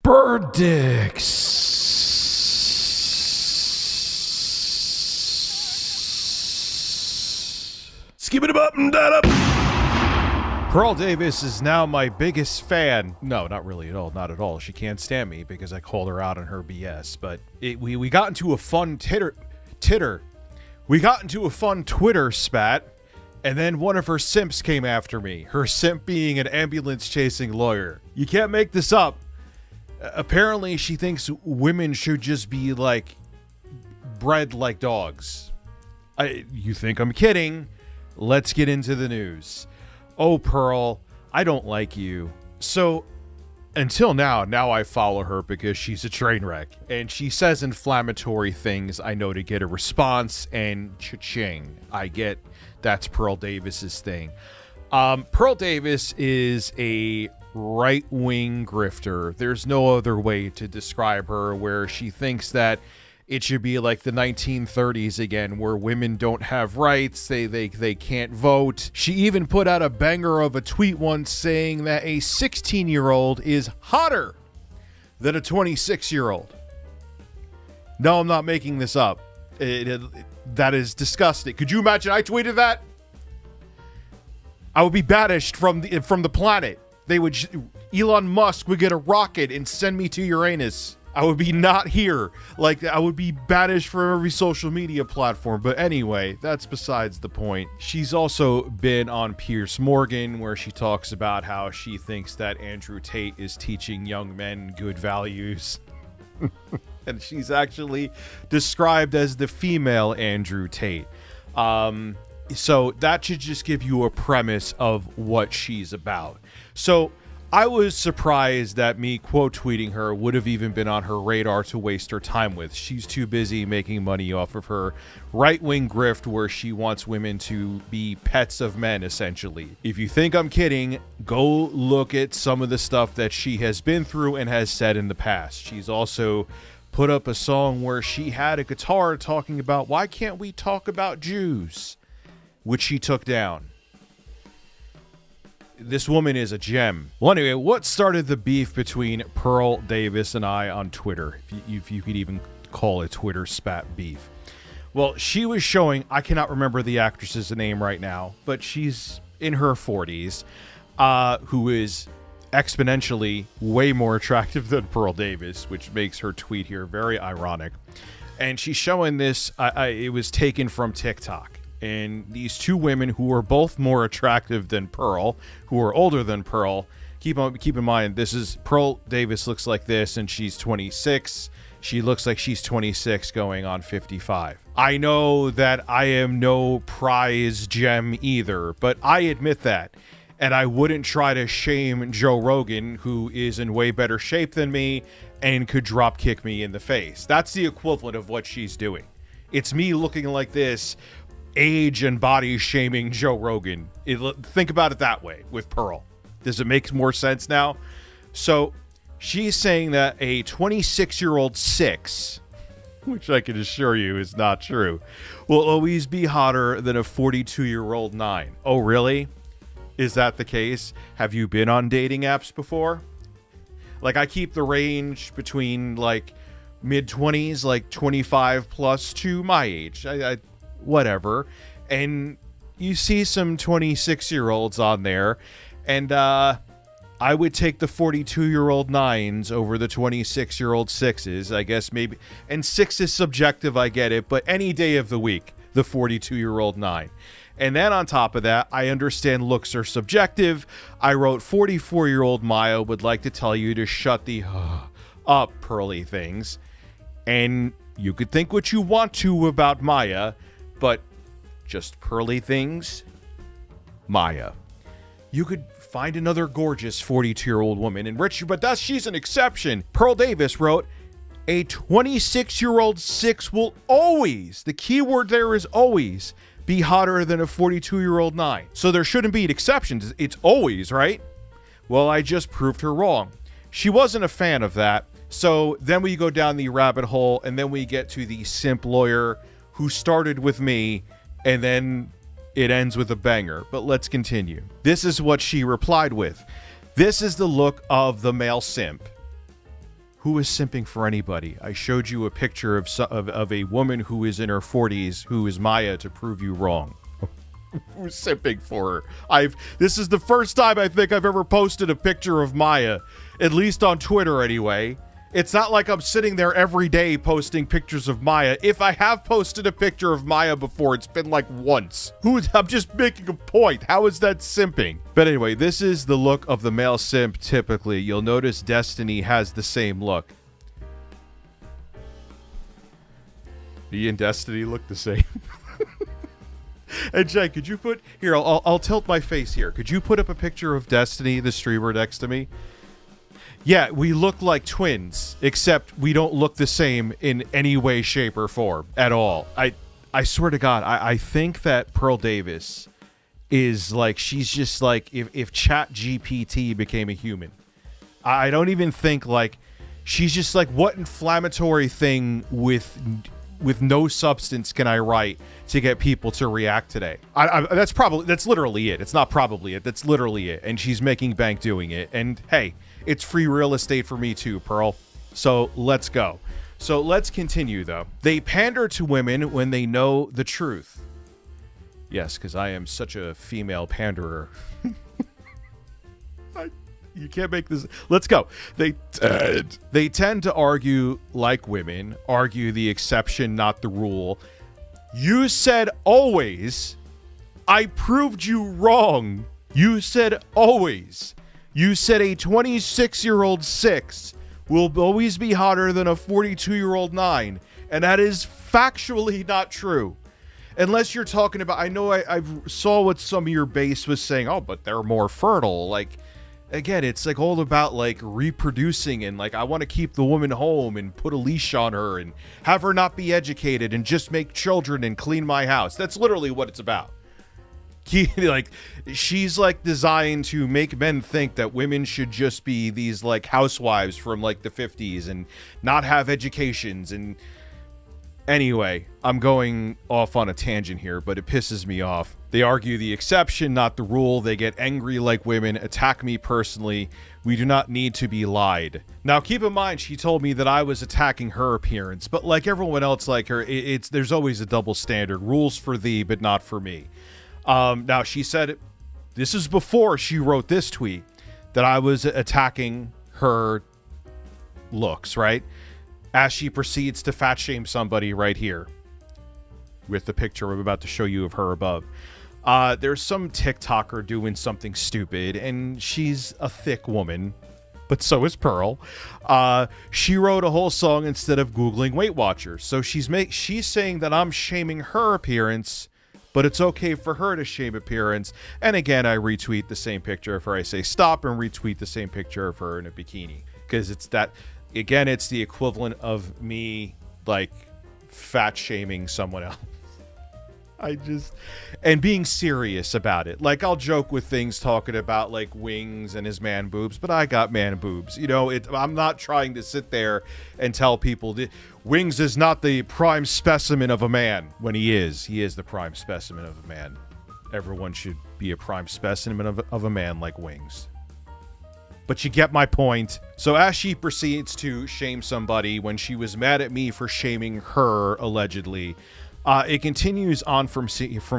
Bird dicks. Skip it up and that up. Pearl Davis is now my biggest fan. No, not really at all. Not at all. She can't stand me because I called her out on her BS. But we got into a fun We got into a fun Twitter spat. And then one of her simps came after me. Her simp being an ambulance-chasing lawyer. You can't make this up. Apparently, she thinks women should just be, like, bred like dogs. You think I'm kidding? Let's get into the news. Oh, Pearl, I don't like you. So, until now I follow her because she's a train wreck. And she says inflammatory things, I know, to get a response, and cha-ching. I get that's Pearl Davis's thing. Pearl Davis is a right-wing grifter. There's no other way to describe her, where she thinks that it should be like the 1930s again, where women don't have rights, they can't vote. She even put out a banger of a tweet once saying that a 16-year-old is hotter than a 26-year-old. No, I'm not making this up. That is disgusting. Could you imagine I tweeted that? I would be banished from the planet. Elon Musk would get a rocket and send me to Uranus. I would be not here. Like, I would be banished from every social media platform. But anyway, that's besides the point. She's also been on Piers Morgan, where she talks about how she thinks that Andrew Tate is teaching young men good values. And she's actually described as the female Andrew Tate. So that should just give you a premise of what she's about. So I was surprised that me quote tweeting her would have even been on her radar to waste her time with. She's too busy making money off of her right-wing grift, where she wants women to be pets of men, essentially. If you think I'm kidding, go look at some of the stuff that she has been through and has said in the past. She's also put up a song where she had a guitar talking about, why can't we talk about Jews? Which she took down. This woman is a gem. Well, anyway, what started the beef between Pearl Davis and I on Twitter? If you could even call it Twitter spat beef. Well, she was showing, I cannot remember the actress's name right now, but she's in her 40s, who is exponentially way more attractive than Pearl Davis, which makes her tweet here very ironic. And she's showing this, it was taken from TikTok. And these two women who are both more attractive than Pearl, who are older than Pearl, keep in mind, this is Pearl Davis looks like this, and she's 26. She looks like she's 26 going on 55. I know that I am no prize gem either, but I admit that. And I wouldn't try to shame Joe Rogan, who is in way better shape than me and could drop kick me in the face. That's the equivalent of what she's doing. It's me looking like this, age and body shaming Joe Rogan. Think about it that way with Pearl. Does it make more sense now? So she's saying that a 26-year-old 6, which I can assure you is not true, will always be hotter than a 42-year-old 9. Oh, really? Is that the case? Have you been on dating apps before? Like, I keep the range between, like, mid-20s, like 25 plus to my age. I whatever. And you see some 26-year-olds on there, and I would take the 42-year-old 9s over the 26-year-old 6s, I guess, maybe. And 6 is subjective, I get it, but any day of the week, the 42-year-old 9. And then on top of that, I understand looks are subjective. I wrote 44-year-old Maya would like to tell you to shut the up, pearly things. And you could think what you want to about Maya, but just pearly things, Maya. You could find another gorgeous 42-year-old woman enrich you, but she's an exception. Pearl Davis wrote, a 26-year-old 6 will always, the key word there is always, be hotter than a 42-year-old 9. So there shouldn't be exceptions. It's always, right? Well, I just proved her wrong. She wasn't a fan of that. So then we go down the rabbit hole, and then we get to the simp lawyer who started with me, and then it ends with a banger. But let's continue. This is what she replied with. This is the look of the male simp. Who is simping for anybody? I showed you a picture of a woman who is in her 40s who is Maya to prove you wrong. Who's simping for her? This is the first time I think I've ever posted a picture of Maya, at least on Twitter anyway. It's not like I'm sitting there every day posting pictures of Maya. If I have posted a picture of Maya before, it's been like once. I'm just making a point. How is that simping? But anyway, this is the look of the male simp typically. You'll notice Destiny has the same look. Me and Destiny look the same. And Jay, could you put... Here, I'll tilt my face here. Could you put up a picture of Destiny, the streamer, next to me? Yeah, we look like twins, except we don't look the same in any way, shape, or form at all. I swear to God, I think that Pearl Davis is like, she's just like, if Chat GPT became a human. I don't even think like, she's just like, what inflammatory thing with no substance can I write to get people to react today? That's literally it. It's not probably it. That's literally it. And she's making bank doing it. And hey, it's free real estate for me too, Pearl. So let's go. So let's continue though. They pander to women when they know the truth. Yes, because I am such a female panderer. You can't make this. Let's go. They tend to argue like women, argue the exception, not the rule. You said always. I proved you wrong. You said always. You said a 26-year-old 6 will always be hotter than a 42-year-old 9. And that is factually not true. Unless you're talking about, I know I saw what some of your base was saying. Oh, but they're more fertile. Like, again, it's like all about like reproducing and like I want to keep the woman home and put a leash on her and have her not be educated and just make children and clean my house. That's literally what it's about. Like, she's like designed to make men think that women should just be these like housewives from like the 50s and not have educations. And anyway, I'm going off on a tangent here, but it pisses me off. They argue the exception, not the rule. They get angry like women, attack me personally. We do not need to be lied. Now, keep in mind, she told me that I was attacking her appearance, but like everyone else like her, there's always a double standard. Rules for thee, but not for me. Now, she said, this is before she wrote this tweet, that I was attacking her looks, right? As she proceeds to fat shame somebody right here with the picture I'm about to show you of her above. There's some TikToker doing something stupid, and she's a thick woman, but so is Pearl. She wrote a whole song instead of Googling Weight Watchers. So she's saying that I'm shaming her appearance, but it's okay for her to shame appearance. And again, I retweet the same picture of her. I say stop and retweet the same picture of her in a bikini. Because it's that, again, it's the equivalent of me, like, fat shaming someone else. And being serious about it. Like, I'll joke with things talking about, like, Wings and his man boobs, but I got man boobs. You know, I'm not trying to sit there and tell people that Wings is not the prime specimen of a man, when he is. He is the prime specimen of a man. Everyone should be a prime specimen of a man like Wings. But you get my point. So as she proceeds to shame somebody when she was mad at me for shaming her, allegedly, it continues on from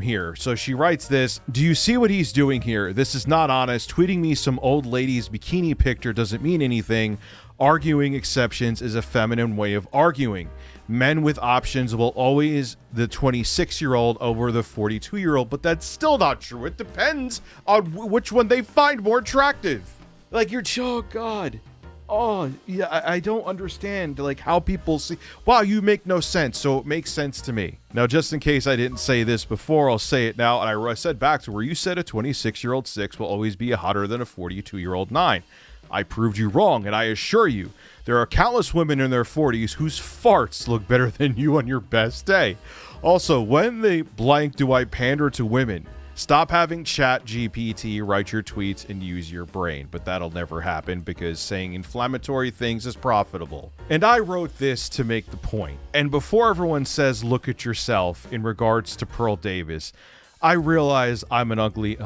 here. So she writes this: do you see what he's doing here? This is not honest. Tweeting me some old lady's bikini picture doesn't mean anything. Arguing exceptions is a feminine way of arguing. Men with options will always the 26-year-old over the 42-year-old, but that's still not true. It depends on which one they find more attractive. Like, oh God. Oh, yeah, I don't understand, like, how people see... Wow, you make no sense, so it makes sense to me. Now, just in case I didn't say this before, I'll say it now, and I said back to where you said a 26-year-old 6 will always be hotter than a 42-year-old 9. I proved you wrong, and I assure you, there are countless women in their 40s whose farts look better than you on your best day. Also, when the blank do I pander to women? Stop having Chat GPT write your tweets and use your brain. But that'll never happen because saying inflammatory things is profitable. And I wrote this to make the point. And before everyone says look at yourself in regards to Pearl Davis, I realize I'm an ugly...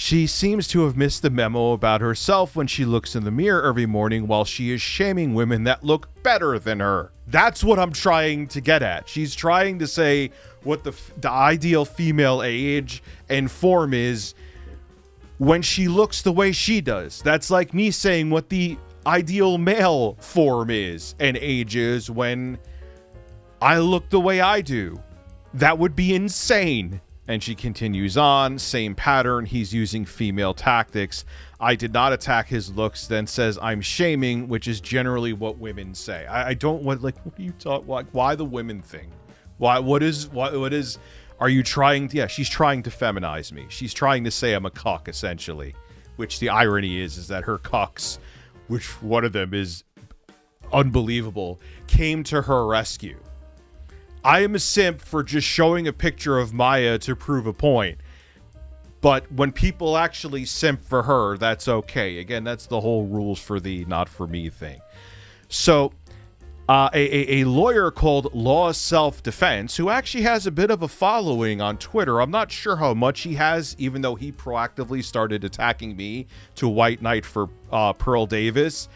She seems to have missed the memo about herself when she looks in the mirror every morning while she is shaming women that look better than her. That's what I'm trying to get at. She's trying to say what the ideal female age and form is when she looks the way she does. That's like me saying what the ideal male form is and age is when I look the way I do. That would be insane. And she continues on, same pattern. He's using female tactics. I did not attack his looks, then says I'm shaming, which is generally what women say. I don't what are you talking, like, why the women thing? What is, are you trying to, yeah, she's trying to feminize me. She's trying to say I'm a cuck, essentially, which the irony is that her cucks, which one of them is unbelievable, came to her rescue. I am a simp for just showing a picture of Maya to prove a point. But when people actually simp for her, that's okay. Again, that's the whole rules for thee, not for me thing. So, a lawyer called Law Self-Defense, who actually has a bit of a following on Twitter. I'm not sure how much he has, even though he proactively started attacking me to White Knight for Pearl Davis.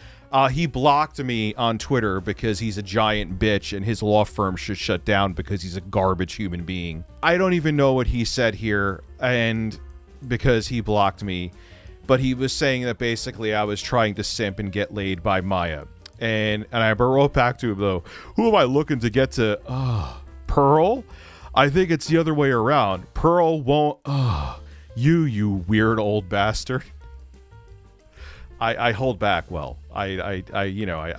He blocked me on Twitter because he's a giant bitch and his law firm should shut down because he's a garbage human being. I don't even know what he said here, and because he blocked me, but he was saying that basically I was trying to simp and get laid by Maya. And I wrote back to him, though, who am I looking to get to? Pearl? I think it's the other way around. Pearl won't. You weird old bastard. I hold back well. I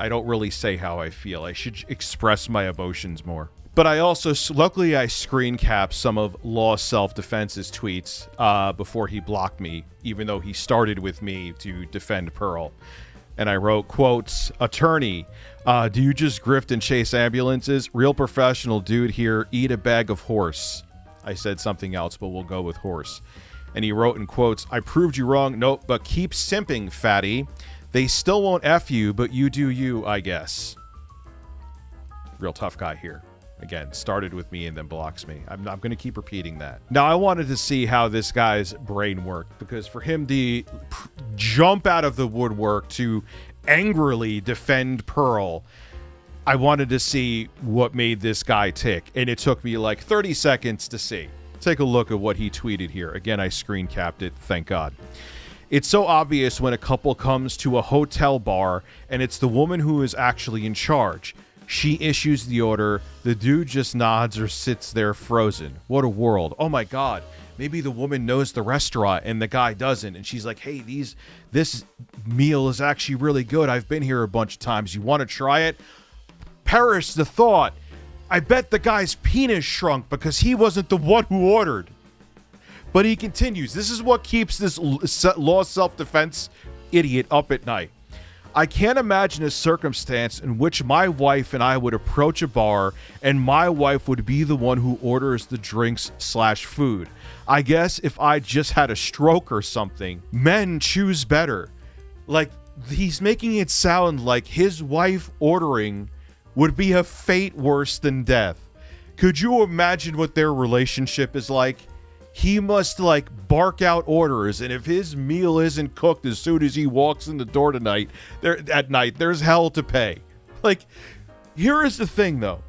don't really say how I feel. I should express my emotions more. But I also, luckily, I screen capped some of Law Self-Defense's tweets before he blocked me, even though he started with me to defend Pearl. And I wrote, quotes, attorney, do you just grift and chase ambulances? Real professional dude here, eat a bag of horse. I said something else, but we'll go with horse. And he wrote in quotes, I proved you wrong. Nope, but keep simping, fatty. They still won't F you, but you do you, I guess. Real tough guy here. Again, started with me and then blocks me. I'm going to keep repeating that. Now, I wanted to see how this guy's brain worked, because for him to jump out of the woodwork to angrily defend Pearl, I wanted to see what made this guy tick. And it took me like 30 seconds to see. Take a look at what he tweeted here. Again, I screen capped it, thank God. It's so obvious when a couple comes to a hotel bar and it's the woman who is actually in charge. She issues the order, the dude just nods or sits there frozen. What a world. Oh my God. Maybe the woman knows the restaurant and the guy doesn't. And she's like, hey, this meal is actually really good. I've been here a bunch of times. You want to try it? Perish the thought. I bet the guy's penis shrunk because he wasn't the one who ordered. But he continues. This is what keeps this law self-defense idiot up at night. I can't imagine a circumstance in which my wife and I would approach a bar and my wife would be the one who orders the drinks/food. I guess if I just had a stroke or something, men choose better. Like, he's making it sound like his wife ordering would be a fate worse than death. Could you imagine what their relationship is like? He must like bark out orders, and if his meal isn't cooked as soon as he walks in the door tonight, at night, there's hell to pay. Like, here is the thing though.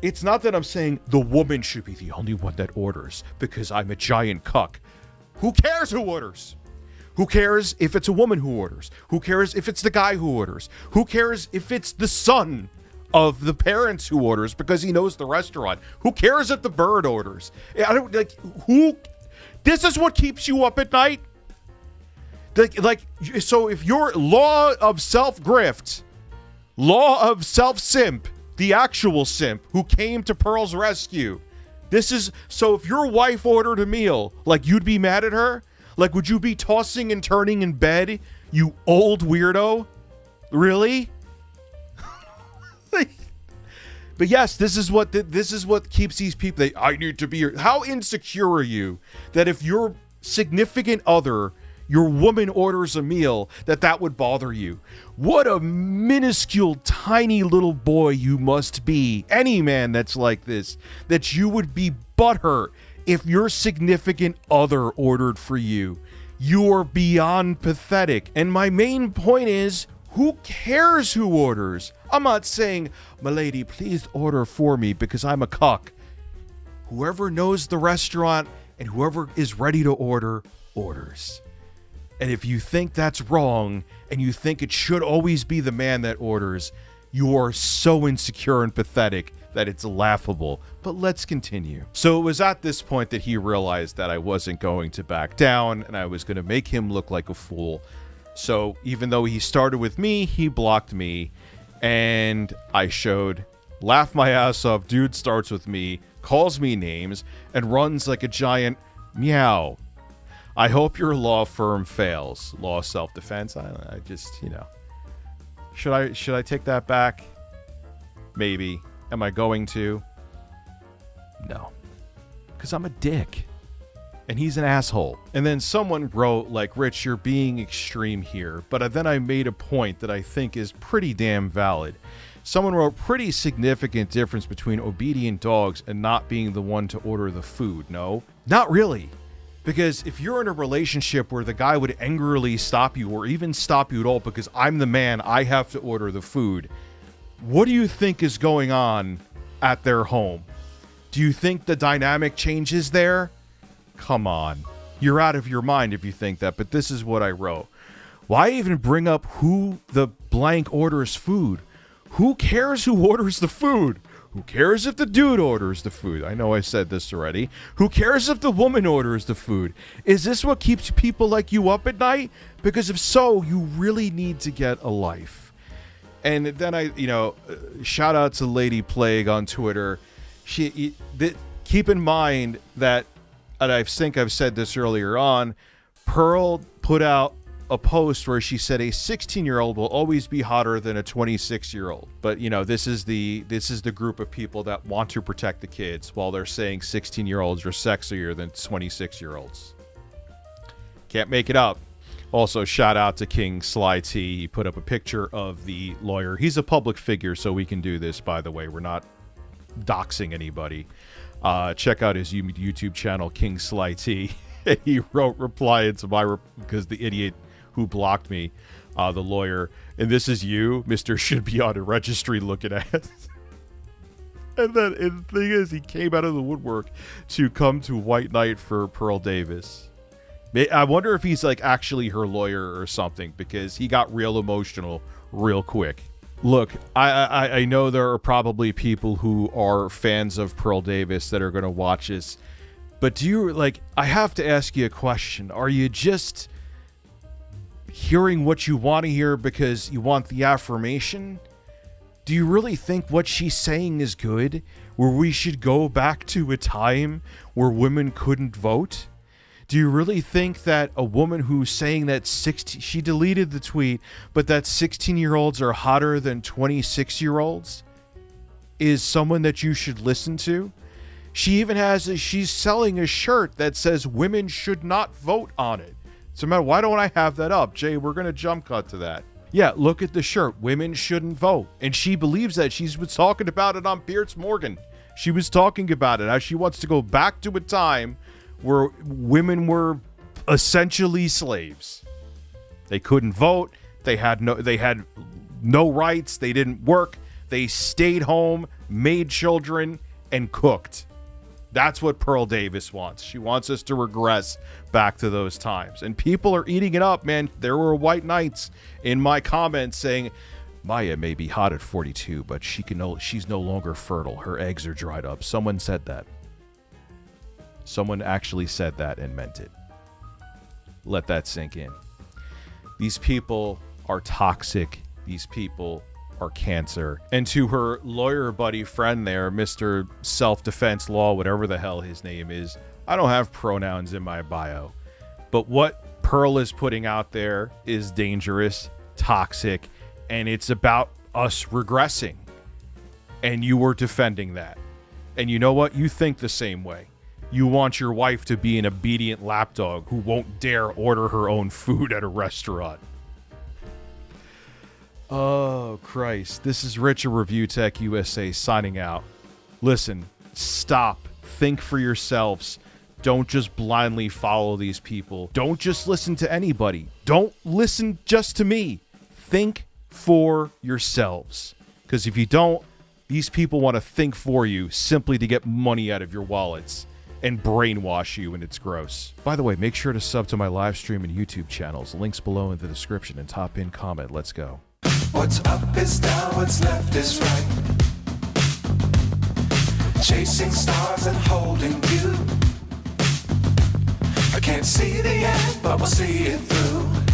It's not that I'm saying the woman should be the only one that orders because I'm a giant cuck. Who cares who orders? Who cares if it's a woman who orders? Who cares if it's the guy who orders? Who cares if it's the son of the parents who orders because he knows the restaurant? Who cares if the bird orders? I don't like who. This is what keeps you up at night. So if you're law of self-grift, law of self-simp, the actual simp who came to Pearl's rescue, this is so. If your wife ordered a meal, like, you'd be mad at her. Like, would you be tossing and turning in bed, you old weirdo? Really? But yes, this is what keeps these people. I need to be here. How insecure are you that if your significant other, your woman orders a meal, that would bother you? What a minuscule, tiny little boy you must be. Any man that's like this, that you would be butthurt if your significant other ordered for you. You're beyond pathetic. And my main point is, who cares who orders? I'm not saying, "Milady, please order for me because I'm a cuck." Whoever knows the restaurant and whoever is ready to order, orders. And if you think that's wrong and you think it should always be the man that orders, you are so insecure and pathetic that it's laughable. But let's continue. So it was at this point that he realized that I wasn't going to back down and I was going to make him look like a fool. So even though he started with me, he blocked me, and I showed, laugh my ass off, dude starts with me, calls me names, and runs like a giant meow. I hope your law firm fails. Law self-defense. I just, should I take that back? Maybe. Am I going to? No. Because I'm a dick. And he's an asshole. And then someone wrote, like, "Rich, you're being extreme here." But then I made a point that I think is pretty damn valid. Someone wrote, "Pretty significant difference between obedient dogs and not being the one to order the food." No, not really. Because if you're in a relationship where the guy would angrily stop you or even stop you at all because I'm the man, I have to order the food, what do you think is going on at their home? Do you think the dynamic changes there? Come on. You're out of your mind if you think that, but this is what I wrote. Why even bring up who the blank orders food? Who cares who orders the food? Who cares if the dude orders the food? I know I said this already. Who cares if the woman orders the food? Is this what keeps people like you up at night? Because if so, you really need to get a life. And then I, shout out to Lady Plague on Twitter. Keep in mind that, and I think I've said this earlier on, Pearl put out a post where she said a 16-year-old will always be hotter than a 26-year-old. But, this is the group of people that want to protect the kids while they're saying 16-year-olds are sexier than 26-year-olds. Can't make it up. Also, shout out to King Sly T. He put up a picture of the lawyer. He's a public figure, so we can do this, by the way. We're not doxing anybody. Check out his YouTube channel, King Sly T. And he replied to my, because the idiot who blocked me, the lawyer, "And this is you, Mr. Should be on a registry looking at." And the thing is, he came out of the woodwork to come to White Knight for Pearl Davis. I wonder if he's like actually her lawyer or something, because he got real emotional real quick. Look, I know there are probably people who are fans of Pearl Davis that are going to watch this, but do you, I have to ask you a question. Are you just hearing what you want to hear because you want the affirmation? Do you really think what she's saying is good? Where we should go back to a time where women couldn't vote? Do you really think that a woman who's saying that she deleted the tweet, but that 16-year-olds are hotter than 26-year-olds is someone that you should listen to? She even she's selling a shirt that says women should not vote on it. So, man, why don't I have that up? Jay, we're going to jump cut to that. Yeah, look at the shirt. Women shouldn't vote. And she believes that. She was talking about it on Piers Morgan. She was talking about it. How she wants to go back to a time where women were essentially slaves. They couldn't vote. They had no rights. They didn't work. They stayed home, made children, and cooked. That's what Pearl Davis wants. She wants us to regress back to those times. And people are eating it up, man. There were white knights in my comments saying, "Maya may be hot at 42, but she's no longer fertile. Her eggs are dried up." Someone said that. Someone actually said that and meant it. Let that sink in. These people are toxic. These people are cancer. And to her lawyer buddy friend there, Mr. Self-Defense Law, whatever the hell his name is, I don't have pronouns in my bio. But what Pearl is putting out there is dangerous, toxic, and it's about us regressing. And you were defending that. And you know what? You think the same way. You want your wife to be an obedient lapdog who won't dare order her own food at a restaurant. Oh, Christ. This is Rich of Review Tech USA signing out. Listen, stop. Think for yourselves. Don't just blindly follow these people. Don't just listen to anybody. Don't listen just to me. Think for yourselves. Because if you don't, these people want to think for you simply to get money out of your wallets and brainwash you, and it's gross. By the way, make sure to sub to my live stream and YouTube channels. Links below in the description and top in comment. Let's go. What's up is down, what's left is right. Chasing stars and holding you. I can't see the end, but we'll see it through.